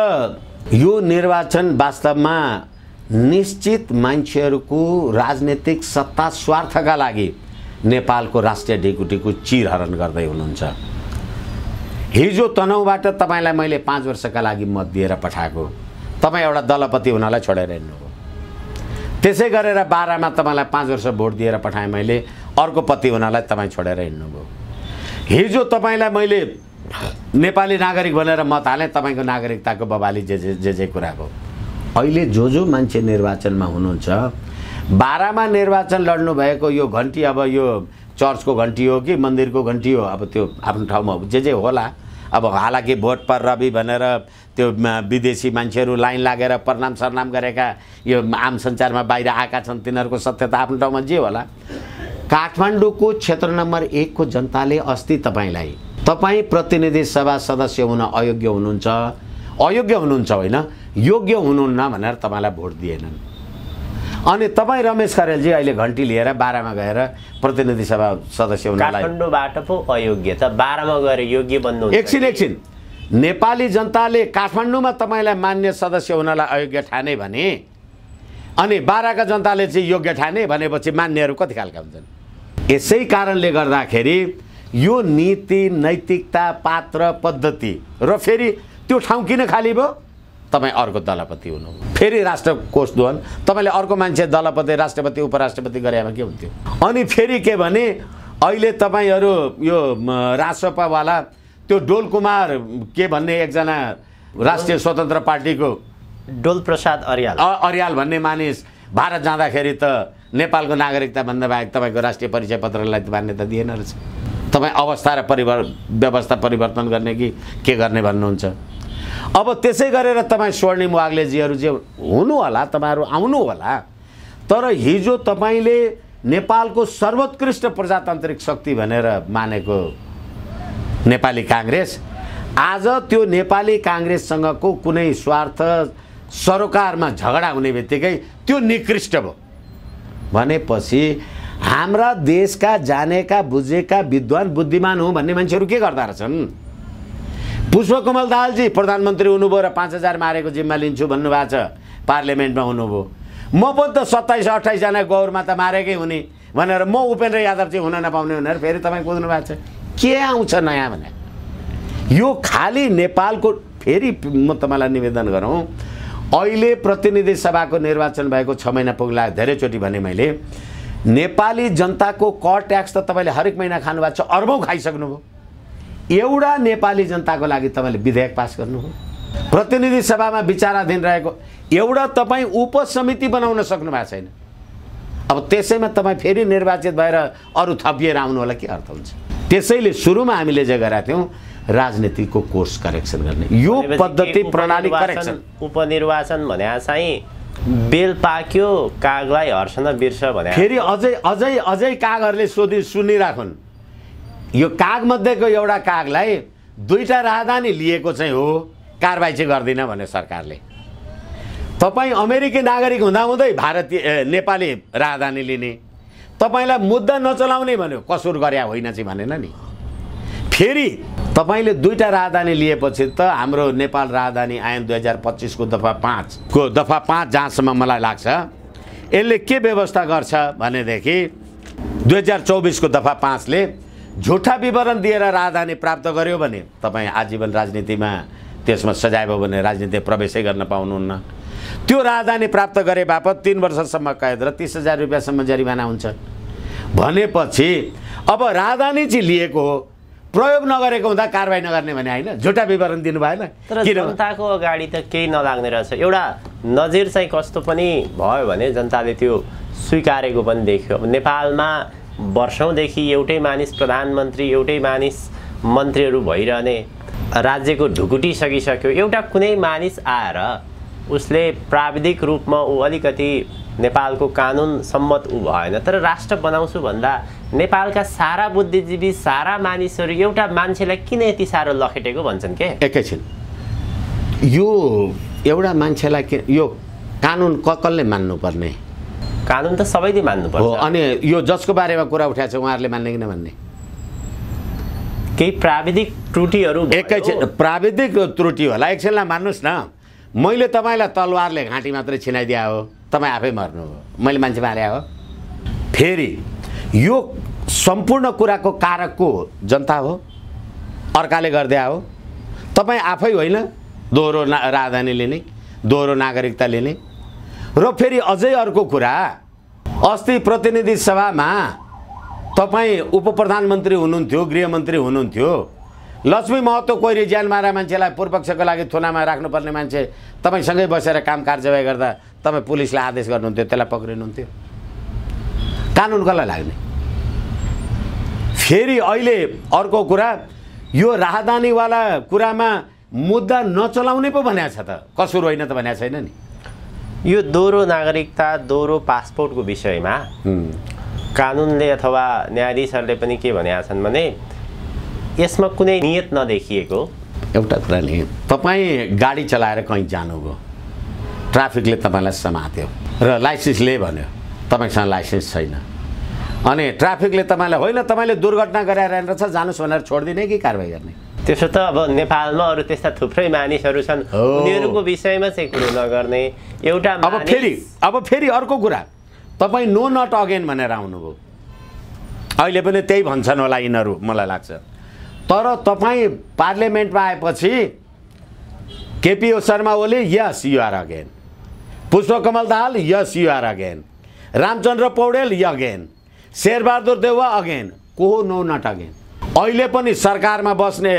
यो निर्वाचन वास्तवमा निश्चित मान्छेहरूको राजनीतिक सत्ता स्वार्थका लागि नेपालको राष्ट्रिय ढिकुटीको चिरहरण गर्दै हुनुहुन्छ। हिजो तनहुँबाट तपाईँलाई मैले 5 वर्षका लागि मत दिएर पठाएको, तपाईँ एउटा दलपति हुनलाई छोडेर हिँड्नुभयो। त्यसै गरेर बारामा तपाईँलाई 5 वर्ष भोट दिएर पठाएँ मैले, अर्को पति हुनलाई तपाईँ छोडेर हिँड्नुभयो। हिजो तपाईँलाई मैले नेपाली नागरिक भनेर मत हालेँ, तपाईँको नागरिकताको बवाली जे कुराको। अहिले जो मान्छे निर्वाचनमा हुनुहुन्छ, बारामा निर्वाचन लड्नु भएको यो घन्टी अब यो चर्चको घन्टी हो कि मन्दिरको घन्टी हो, अब त्यो आफ्नो ठाउँमा जे होला। अब हालाकि भोट पर रवि भनेर त्यो विदेशी मान्छेहरू लाइन लागेर प्रणाम सरनाम गरेका यो आम सञ्चारमा बाहिर आएका छन्, तिनीहरूको सत्यता आफ्नो ठाउँमा जे होला। काठमाडौँको क्षेत्र नम्बर 1 को जनताले अस्ति तपाईँ प्रतिनिधि सभा सदस्य हुन अयोग्य हुनुहुन्छ, अयोग्य हुनुहुन्छ होइन, योग्य हुनुहुन्न भनेर तपाईँलाई भोट दिएनन्। अनि तपाईँ रमेश खरेलजी अहिले घन्टी लिएर बारामा गएर प्रतिनिधि सभा सदस्य हुनलाई, काठमाडौँबाट पो अयोग्य त बारामा गएर योग्य बन्नु। एकछिन नेपाली जनताले काठमाडौँमा तपाईँलाई मान्य सदस्य हुनलाई अयोग्य ठाने भने अनि बाराका जनताले चाहिँ योग्य ठाने भनेपछि मान्यहरू कति खालका हुन्छन्? यसै कारणले गर्दाखेरि यो नीति नैतिकता पात्र पद्धति र फेरि त्यो ठाउँ किन खाली भयो? तपाईँ अर्को दलपति हुनु, फेरि राष्ट्रकोष दोहन, तपाईँले अर्को मान्छे दलपति राष्ट्रपति उपराष्ट्रपति गरेमा के हुन्थ्यो? अनि फेरि के भने अहिले तपाईँहरू यो रासपावाला त्यो डोलकुमार के भन्ने एकजना राष्ट्रिय स्वतन्त्र पार्टीको डोलप्रसाद अर्याल भन्ने मानिस भारत जाँदाखेरि त नेपालको नागरिकता भन्दा बाहेक तपाईँको राष्ट्रिय परिचय पत्रलाई मान्यता दिएन रहेछ। तपाईँ अवस्था र व्यवस्था परिवर्तन गर्ने कि के गर्ने भन्नुहुन्छ? अब त्यसै गरेर तपाईँ स्वर्णिम वाग्लेजीहरू जे हुनु होला, तपाईँहरू आउनु होला, तर हिजो तपाईँले नेपालको सर्वोत्कृष्ट प्रजातान्त्रिक शक्ति भनेर मानेको नेपाली काङ्ग्रेस आज त्यो नेपाली काङ्ग्रेससँगको कुनै स्वार्थ सरोकारमा झगडा हुने बित्तिकै त्यो निकृष्ट भयो भनेपछि हाम्रा देशका जानेका बुझेका विद्वान बुद्धिमान हो भन्ने मान्छेहरू के गर्दा रहेछन्? पुष्पकमल दाहालजी प्रधानमन्त्री हुनुभयो र 5000 मारेको जिम्मा लिन्छु भन्नुभएको छ, पार्लियामेन्टमा हुनुभयो। म पनि त 27-28 जना गौरमाता मारेकै हुने भनेर म उपेन्द्र यादव चाहिँ हुन नपाउने भनेर फेरि तपाईँ कुद्नु भएको छ। के आउँछ नयाँ भने? यो खाली नेपालको, फेरि म तपाईँलाई निवेदन गरौँ, अहिले प्रतिनिधि सभाको निर्वाचन भएको 6 महिना पुग्ला, धेरैचोटि भने मैले, नेपाली जनताको कर ट्याक्स त तपाईँले हरेक महिना खानुभएको छ, अर्बौँ खाइसक्नुभयो। एउटा नेपाली जनताको लागि तपाईँले विधेयक पास गर्नुभयो, प्रतिनिधि सभामा विचाराधीन रहेको एउटा तपाईँ उपसमिति बनाउन सक्नु भएको छैन। अब त्यसैमा तपाईँ फेरि निर्वाचित भएर अरू थपिएर आउनु होला, के अर्थ हुन्छ? त्यसैले सुरुमा हामीले जे गरेका थियौँ राजनीतिको कोर्स करेक्सन गर्ने, यो पद्धति प्रणाली करेक्सन। उपनिर्वाचन भने चाहिँ बेल पाक्यो कागलाई हर्षन बिर्स भने फेरि अझै कागहरूले सुनिराखुन्। यो काग मध्येको एउटा कागलाई 2टा राजधानी लिएको चाहिँ हो, कारबाही चाहिँ गर्दिन भने सरकारले। तपाईँ अमेरिकी नागरिक हुँदाहुँदै भारतीय नेपाली राजधानी लिने, तपाईँलाई मुद्दा नचलाउने भन्यो, कसुर गरे होइन चाहिँ भनेन नि। फेरि तपाईँले 2टा राजधानी लिएपछि त हाम्रो नेपाल राजधानी ऐन 2025 को दफा 5 जहाँसम्म मलाई लाग्छ यसले के व्यवस्था गर्छ भनेदेखि 2024 को दफा 5 ले झुटा विवरण दिएर राजधानी प्राप्त गर्यो भने तपाईँ आजीवन राजनीतिमा त्यसमा सजाय भयो भने राजनीति प्रवेशै गर्न पाउनुहुन्न। त्यो राजधानी प्राप्त गरे बापत 3 वर्षसम्म कैद र 30,000 रुपियाँसम्म जरिवाना हुन्छ भनेपछि अब राजधानी चाहिँ लिएको हो, प्रयोग नगरेको हुँदा कारबाही नगर्ने भने होइन, झुटा विवरण दिनु भएन। तर जनताको अगाडि त केही नलाग्ने रहेछ। एउटा नजिर चाहिँ कस्तो पनि भयो भने जनताले त्यो स्वीकारेको पनि देख्यो। अब नेपालमा वर्षौँदेखि एउटै मानिस प्रधानमन्त्री, एउटै मानिस मन्त्रीहरू भइरहने, राज्यको ढुकुटी सकिसक्यो। एउटा कुनै मानिस आएर उसले प्राविधिक रूपमा ऊ अलिकति नेपालको कानुन सम्मत ऊ भएन, तर राष्ट्र बनाउँछु भन्दा नेपालका सारा बुद्धिजीवी, सारा मानिसहरू एउटा मान्छेलाई किन यति साह्रो लखेटेको भन्छन् के? एकैछिन, यो एउटा मान्छेलाई के यो कानुन कसले मान्नुपर्ने? कानुन त सबैले मान्नुपर्छ हो। अनि यो जसको बारेमा कुरा उठाएको छ उहाँहरूले मान्ने कि नमान्ने? केही प्राविधिक त्रुटिहरू एकैछिन, प्राविधिक त्रुटि होला, एकछिनलाई मान्नुहोस् न। मैले तपाईँलाई तलवारले घाँटी मात्रै छिनाइदिया हो, तपाईँ आफै मर्नु हो, मैले मान्छे मारे हो। फेरि यो सम्पूर्ण कुराको कारक को जनता हो, अर्काले गरिदिया हो, तपाईँ आफै होइन दोहोरो राजधानी लिने, दोहोरो नागरिकता लिने। र फेरि अझै अर्को कुरा, अस्ति प्रतिनिधि सभामा तपाईँ उप प्रधानमन्त्री हुनुहुन्थ्यो, गृहमन्त्री हुनुहुन्थ्यो, लक्ष्मी महतो कोइरी ज्यान मारा मान्छेलाई पूर्वपक्षको लागि थुनामा राख्नुपर्ने मान्छे तपाईँसँगै बसेर काम कारजवाही गर्दा तपाईँ पुलिसलाई आदेश गर्नुहुन्थ्यो, त्यसलाई पक्रिनुहुन्थ्यो। कानुन कसलाई लाग्ने? फेरि अहिले अर्को कुरा, यो राजधानीवाला कुरामा मुद्दा नचलाउने पो भनेको छ त, कसुर होइन त भनेको छैन नि। यो दोहोरो नागरिकता, दोहोरो पासपोर्टको विषयमा कानुनले अथवा न्यायाधीशहरूले पनि के भनेका छन् भने यसमा कुनै नियत नदेखिएको। एउटा कुरा नि, तपाईँ गाडी चलाएर कहीँ जानुभयो, ट्राफिकले तपाईँलाई समात्यो र लाइसेन्सले भन्यो तपाईँसँग लाइसेन्स छैन, अनि ट्राफिकले तपाईँलाई होइन तपाईँले दुर्घटना गराएर रहेछ जानुहोस् भनेर छोडिदिने कि कारबाही गर्ने? त्यसो त अब नेपालमा अरू त्यस्ता थुप्रै मानिसहरू छन्, उनीहरूको विषयमा चाहिँ कुरो नगर्ने। एउटा अब फेरि अर्को कुरा, तपाईँ नो नट अगेन भनेर आउनुभयो, अहिले पनि त्यही भन्छन् होला यिनीहरू मलाई लाग्छ। तर तपाईँ पार्लियामेन्टमा आएपछि KP Sharma Oli yes you are again, Pushpakamal Dahal yes you are again, Ramchandra Paudel again, Sherbahadur Deuba again, को नो नट अगेन। अहिले पनि सरकारमा बस्ने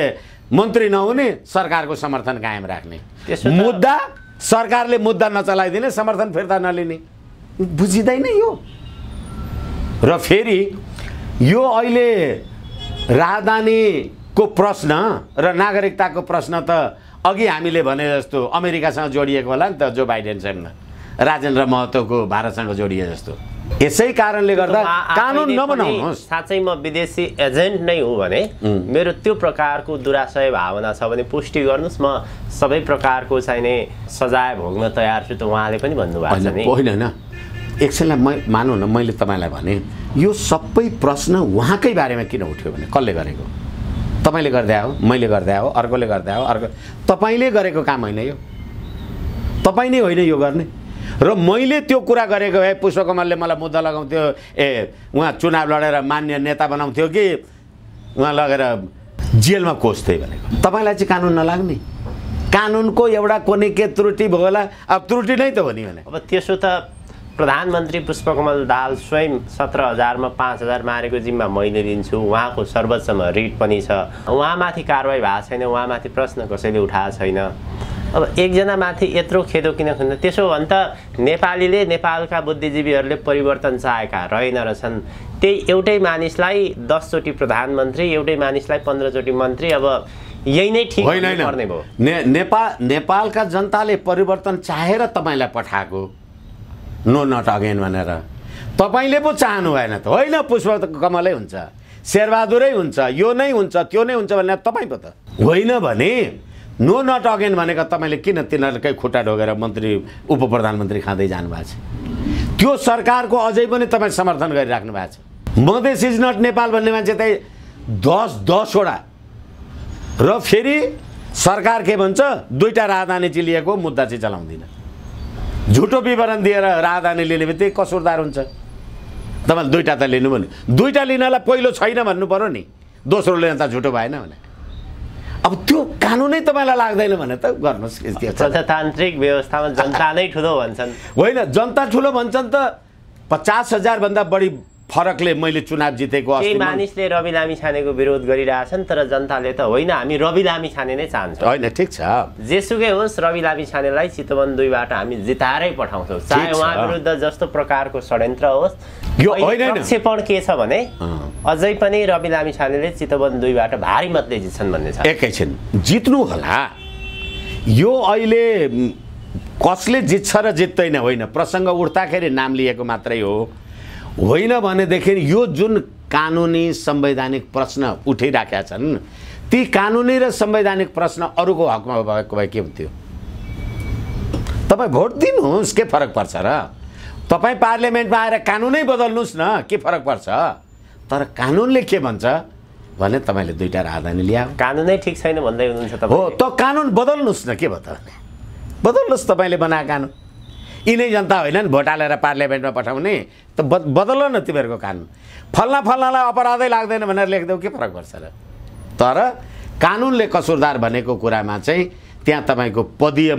मन्त्री नहुने, सरकारको समर्थन कायम राख्ने, मुद्दा सरकारले मुद्दा नचलाइदिने, समर्थन फिर्ता नलिने, बुझिँदैन यो। र फेरि यो अहिले राजधानीको प्रश्न र नागरिकताको प्रश्न त अघि हामीले भने जस्तो अमेरिकासँग जोडिएको होला नि त, जो बाइडेनसँग राजेन्द्र महतोको भारतसँग जोडिए जस्तो। यसै कारणले गर्दा कानुन नबनाउनुहोस्। साँच्चै म विदेशी एजेन्ट नै हो भने मेरो त्यो प्रकारको दुराशय भावना छ भने पुष्टि गर्नुहोस्, म सबै प्रकारको चाहिने सजाय भोग्न तयार छु। त उहाँले पनि भन्नुभएको छ नि। होइन होइन, एकछिनलाई मानौँ न, मैले तपाईँलाई भने यो सबै प्रश्न उहाँकै बारेमा किन उठ्यो भने कसले गरेको? तपाईँले गर्दा हो, मैले गर्दा हो, अर्कोले गर्दा हो, अर्को तपाईँले गरेको काम होइन यो, तपाईँ नै होइन यो गर्ने। र मैले त्यो कुरा गरेको भए पुष्पकमलले मलाई मुद्दा लगाउँथ्यो, उहाँ चुनाव लडेर मान्य नेता बनाउँथ्यो कि उहाँ लगेर जेलमा कोस्थ्यो भनेको। तपाईँलाई चाहिँ कानुन नलाग्ने? कानुनको एउटा कुनै के त्रुटि भयो होला, अब त्रुटि नै त हो नि भने। अब त्यसो त प्रधानमन्त्री पुष्पकमल दाहाल स्वयं 17,000मा 5,000 मारेको जिम्मा मैले लिन्छु, उहाँको सर्वोच्चमा रिट पनि छ, उहाँमाथि कारवाही भएको छैन, उहाँमाथि प्रश्न कसैले उठाएको छैन। अब एकजना माथि यत्रो खेदो किन खुन्छ? त्यसो भने त नेपालीले, नेपालका बुद्धिजीवीहरूले परिवर्तन चाहेका रहेन रहेछन्। त्यही एउटै मानिसलाई 10 चोटि प्रधानमन्त्री, एउटै मानिसलाई 15 चोटि मन्त्री, अब यही नै ठिक पर्ने भयो। नेपालका जनताले परिवर्तन चाहेर तपाईँलाई पठाएको, नो नट अगेन भनेर। तपाईँले पो चाहनु भएन त, होइन पुष्पकमलै हुन्छ, शेरबहादुरै हुन्छ, यो नै हुन्छ, त्यो नै हुन्छ भनेर तपाईँ पो त होइन भने नो नट अगेन भनेको तपाईँले किन तिनीहरूकै खुट्टा ढोगेर मन्त्री उप प्रधानमन्त्री खाँदै जानुभएको छ? त्यो सरकारको अझै पनि तपाईँ समर्थन गरिराख्नु भएको छ। मधेस इज नट नेपाल भन्ने मान्छे चाहिँ 10-10वटा, र फेरि सरकार के भन्छ, 2टा राजधानी चाहिँ लिएको मुद्दा चाहिँ चलाउँदिन। झुटो विवरण दिएर राहदानी लिने बित्तिकै कसुरदार हुन्छ। तपाईँले दुईवटा त लिनु भने दुईवटा लिनलाई पहिलो छैन भन्नु पर्यो नि, दोस्रो लिन त झुटो भएन भने। अब त्यो कानुनै तपाईँलाई लाग्दैन भने त गर्नुहोस्। प्रजातान्त्रिक व्यवस्थामा जनता नै ठुलो भन्छन्। होइन, जनता ठुलो भन्छन् त 50,000 भन्दा बढी फरकले मैले चुनाव जितेको। केही मानिसले रवि लामिछानेको विरोध गरिरहेछन्, तर जनताले त होइन हामी रवि लामिछाने नै चाहन्छौँ। होइन, ठिक छ, जेसुकै होस् रवि लामिछानेलाई चितवन 2बाट हामी जिताएरै पठाउँछौँ, चाहे उहाँ विरुद्ध जस्तो प्रकारको षड्यन्त्र होस्। यो होइन, प्रक्षेपण के छ भने अझै पनि रवि लामिछानेले चितवन 2बाट भारी मतले जित्छन् भन्ने छ। एकैछिन जित्नु होला। यो अहिले कसले जित्छ र जित्दैन होइन, प्रसङ्ग उठ्दाखेरि नाम लिएको मात्रै हो। होइन भनेदेखि यो जुन कानुनी संवैधानिक प्रश्न उठिराखेका छन्, ती कानुनी र संवैधानिक प्रश्न अरूको हकमा भएको भए के हुन्थ्यो? तपाईँ भोट दिनुहोस्, के फरक पर्छ र? तपाईँ पार्लियामेन्टमा आएर कानुनै बदल्नुहोस् न, के फरक पर्छ? तर कानुनले के भन्छ भने तपाईँले दुईवटा राहदानी ल्याऊ। कानुनै ठिक छैन भन्दै हुनुहुन्छ तपाईँ। हो त कानुन बदल्नुहोस् न, के भयो त? बदल्नुहोस्, तपाईँले बनाएको कानुन। यिनै जनता होइनन् भोट हालेर पार्लियामेन्टमा पठाउने, त बदल न तिमीहरूको कानुन। फल्नालाई अपराधै लाग्दैन भनेर लेखिदेऊ, के फरक पर्छ र? तर कानुनले कसुरदार भनेको कुरामा चाहिँ त्यहाँ तपाईँको पदीय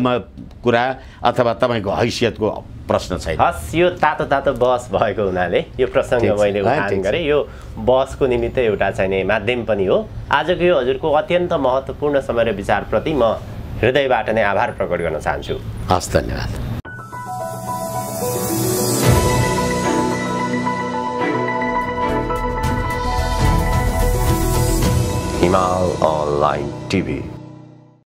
कुरा अथवा तपाईँको हैसियतको प्रश्न छैन। हस्, यो तातो बहस भएको हुनाले यो प्रसङ्ग मैले उठान गरेँ। यो बहसको निमित्त एउटा चाहिने माध्यम पनि हो। आजको यो हजुरको अत्यन्त महत्त्वपूर्ण समय र विचारप्रति म हृदयबाट नै आभार प्रकट गर्न चाहन्छु। हस्, धन्यवाद। हिमाल अनलाइन टिभी।